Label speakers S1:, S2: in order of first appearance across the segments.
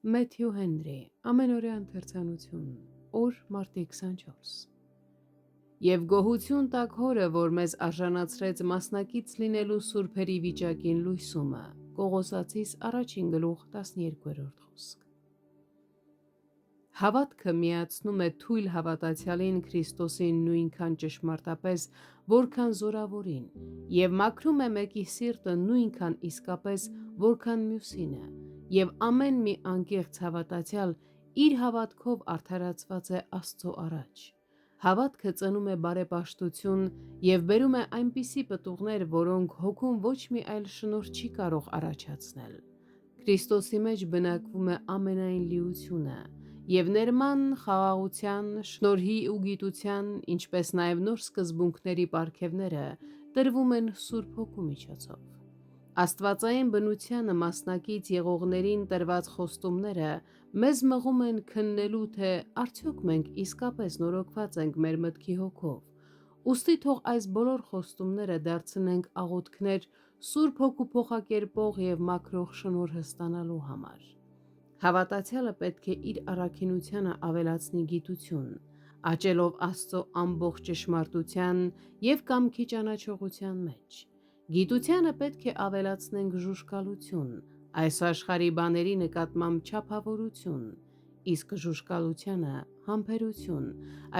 S1: Մեթյու Հենրի, Ամենօրյա ընթերցանություն, օր մարտի 24։ Եվ գոհություն տաք Հորը, որ մեզ արժանացրեց մասնակից լինելու սուրբերի վիճակին լույսումը։ Կողոսացիս 1:12 խոսք։ Հավատքը միացնում է թույլ հավատացյալին Քրիստոսին նույնքան ճշմարտապես, որքան զորավորին, եւ մաքրում է մեկի սիրտը նույնքան իսկապես, որքան մյուսինը, եւ ամեն մի անկեղծ հավատացյալ իր հավատքով արդարացված է Աստծո առաջ։ Հավատքը ծնում է բարեպաշտություն եւ բերում է այնպիսի պտուղներ, որոնք հոգում ոչ մի այլ շնորհ չի կարող առաջացնել։ Քրիստոսի մեջ բնակվում է ամենայն լիությունը, եւ ներման, խաղաղության, շնորհի ու գիտության, ինչպես նաեւ նոր սկզբունքների պարգևները տրվում են Սուրբ Հոգու միջոցով։ Աստվածային բնությանը մասնակից եղողներին տրված խոստումները մեզ մղում են քննելու, թե արդյոք մենք իսկապես նորոգված ենք մեր մտքի հոգով։ Ուստի թող այս բոլոր խոստումները դարձնենք աղոթքներ Սուրբ Հոգու փոխակերպող եւ մաքրող շնորհը ստանալու համար։ Հավատացյալը պետք է իր առաքինությանը ավելացնի գիտություն, աճելով Աստծո ամբողջ ճշմարտության եւ կամքի ճանաչողության մեջ։ Գիտությանը պետք է ավելացնենք ժուժկալություն, այս աշխարհի բաների նկատմամբ չափավորություն, իսկ ժուժկալությանը համբերություն,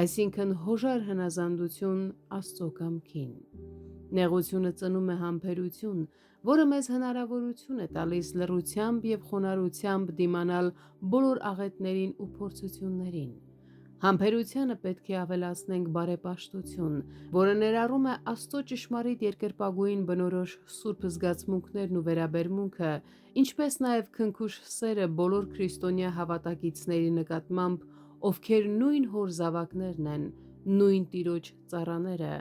S1: այսինքն հոժար հնազանդություն Աստծո կամքին։ Նեղությունը ծնում է համբերություն, որը մեզ հնարավորություն է տալիս լռությամբ եւ խոնարհությամբ դիմանալ բոլոր աղետներին ու փորձություններին։ Համբերությանը պետք է ավելացնենք բարեպաշտություն, որը ներառում է Աստծո ճշմարիտ երկրպագուին բնորոշ սուրբ զգացմունքներն ու վերաբերմունքը, ինչպես նաև քնքուշ սերը բոլոր քրիստոնյա հավատակիցների նկատմամբ, ովքեր նույն հոր զավակներն են, նույն Տիրոջ ծառաները,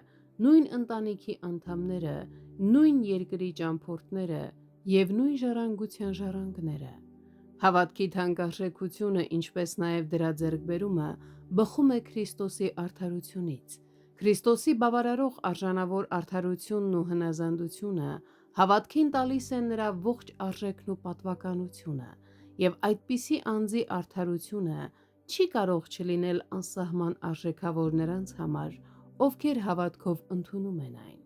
S1: նույն ընտանիքի անդամները, նույն երկրի ճամփորդները եւ նույն ժառանգության ժառանգները։ Հավատքի թանկարժեքությունը, ինչպես նաև դրա ձեռքբերումը, բխում է Քրիստոսի արդարությունից։ Քրիստոսի բավարարող արժանավոր արդարությունն ու հնազանդությունը հավատքին տալիս են նրա ողջ արժեքն ու պատվականությունը, եւ այդպիսի անձի արդարությունը չի կարող չլինել անսահման արժեքավոր նրանց համար, ովքեր հավատքով ընդունում են այն։